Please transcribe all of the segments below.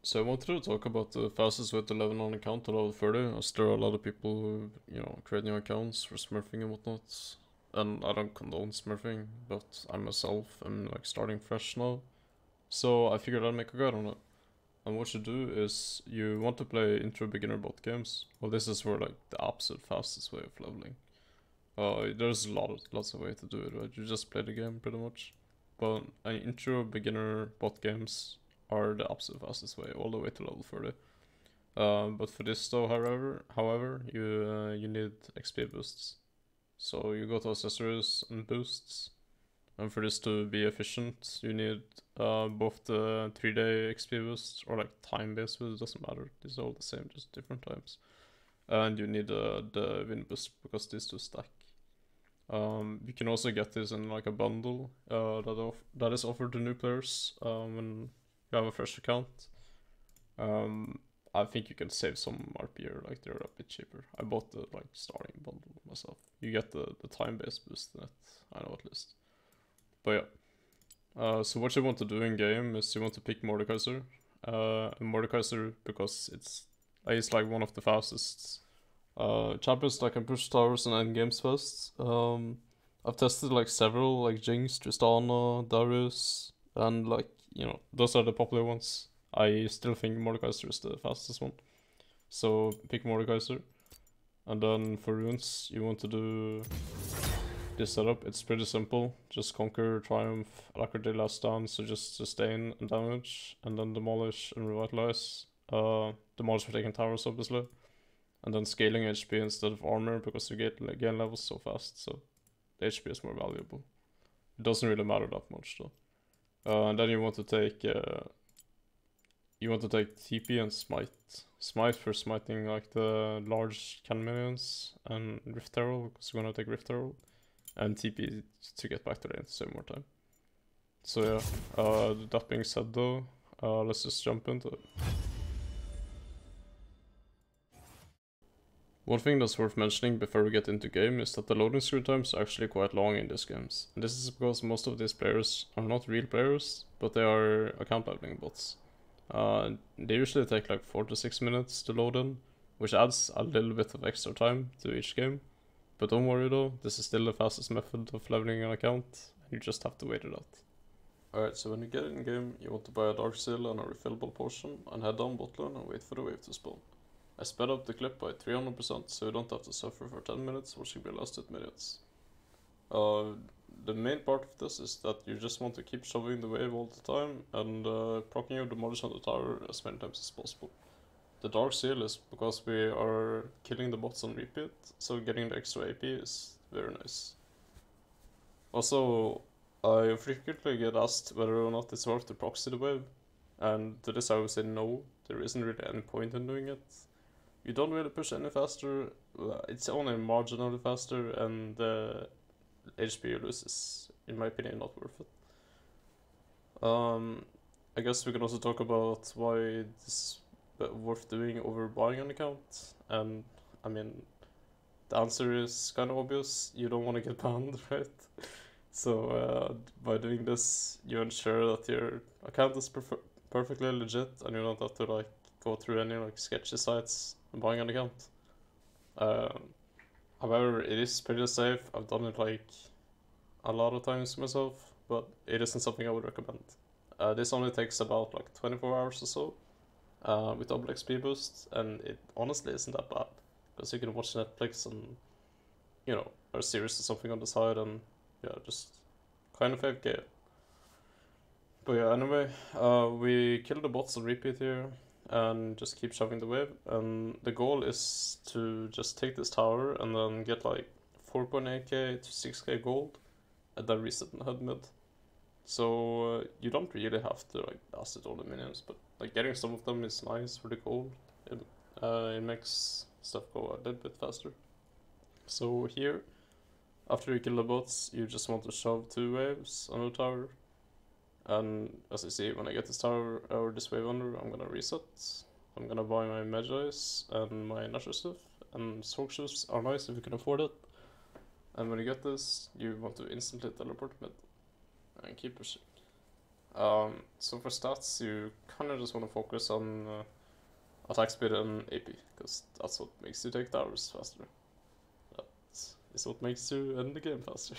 So I wanted to talk about the fastest way to level an account to level 30, as there are a lot of people who, create new accounts for smurfing and whatnot. And I don't condone smurfing, but I myself am like starting fresh now. So I figured I'd make a guide on it. And what you do is you want to play intro beginner bot games. Well, this is for like the absolute fastest way of leveling. There's lots of ways to do it, right? You just play the game pretty much. But intro beginner bot games are the absolute fastest way, all the way to level 30. But for this though, however, you need XP boosts. So you go to accessories and boosts, and for this to be efficient, you need both the 3-day XP boost or like time-based boost. It doesn't matter. These are all the same, just different times. And you need the win boost because these two stack. You can also get this in like a bundle that is offered to new players when you have a fresh account. I think you can save some RP, like they're a bit cheaper. I bought the like starting bundle myself. You get the time-based boost in it, I know at least. But yeah. So what you want to do in game is you want to pick Mordekaiser. Mordekaiser because it's like one of the fastest champions that can push towers and end games fast. I've tested like several, like Jinx, Tristana, Darius, and like, those are the popular ones. I still think Mordekaiser is the fastest one. So pick Mordekaiser. And then for runes, you want to do this setup. It's pretty simple. Just conquer, triumph, alacrity, last stand, so just sustain and damage, and then demolish and revitalize. Demolish for taking towers, obviously. And then scaling HP instead of armor because you get gain levels so fast, so the HP is more valuable. It doesn't really matter that much though. And then you want to take TP and Smite. Smite for smiting like the large cannon minions, and Rift Herald because you're gonna take Rift Herald, and TP to get back to lane to save more time. So yeah, that being said though, let's just jump into it. One thing that's worth mentioning before we get into game is that the loading screen times are actually quite long in these games. And this is because most of these players are not real players, but they are account leveling bots. They usually take like 4 to 6 minutes to load in, which adds a little bit of extra time to each game. But don't worry though, this is still the fastest method of leveling an account, and you just have to wait it out. Alright, so when you get in game, you want to buy a Dark Seal and a refillable potion, and head down bot lane and wait for the wave to spawn. I sped up the clip by 300% so you don't have to suffer for 10 minutes watching me last 8 minutes. The main part of this is that you just want to keep shoving the wave all the time and proccing your demolish on the tower as many times as possible. The Dark Seal is because we are killing the bots on repeat, so getting the extra AP is very nice. Also, I frequently get asked whether or not it's worth to proxy the wave, and to this I would say no, there isn't really any point in doing it. You don't really push any faster, it's only marginally faster, and the HP you lose is, in my opinion, not worth it. I guess we can also talk about why this is worth doing over buying an account, and I mean, the answer is kind of obvious, you don't want to get banned, right? So by doing this, you ensure that your account is perfectly legit, and you don't have to like go through any like sketchy sites and buying an account. However, it is pretty safe. I've done it like a lot of times myself, but it isn't something I would recommend. This only takes about like 24 hours or so with double XP boost, and it honestly isn't that bad because you can watch Netflix and or a series or something on the side, and yeah, just kind of AFK it. But yeah, anyway, we kill the bots on repeat here and just keep shoving the wave, and the goal is to just take this tower and then get like 4.8k to 6k gold and then reset and head mid. So you don't really have to like blast it all the minions, but like getting some of them is nice for the gold. It makes stuff go a little bit faster. So here, after you kill the bots, you just want to shove 2 waves on the tower. And as you see, when I get this tower or this wave under, I'm gonna reset. I'm gonna buy my mejais and my nashors stuff, and soak shoes are nice if you can afford it. And when you get this, you want to instantly teleport mid and keep pushing. So for stats, you kind of just want to focus on attack speed and AP, because that's what makes you take towers faster. That is what makes you end the game faster.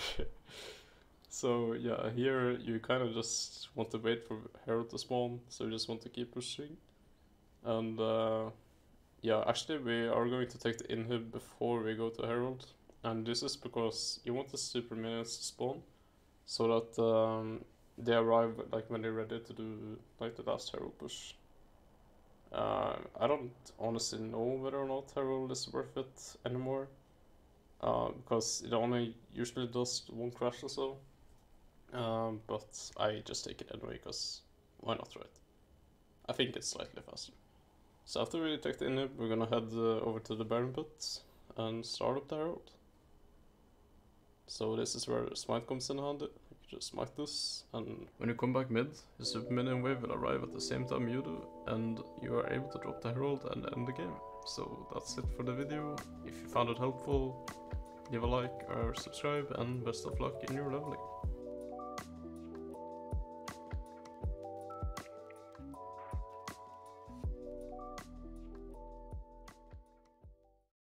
So yeah, here you kind of just want to wait for herald to spawn, so you just want to keep pushing. And yeah, actually we are going to take the inhib before we go to herald, and this is because you want the super minions to spawn, so that they arrive like when they're ready to do like the last herald push. I don't honestly know whether or not herald is worth it anymore, because it only usually does one crash or so. But I just take it anyway, because why not, right? I think it's slightly faster. So after we take the inhib, we're gonna head over to the Baron pit and start up the herald. So this is where smite comes in handy. You just smite this, and when you come back mid, your super minion wave will arrive at the same time you do, and you are able to drop the herald and end the game. So that's it for the video. If you found it helpful, leave a like or subscribe, and best of luck in your leveling.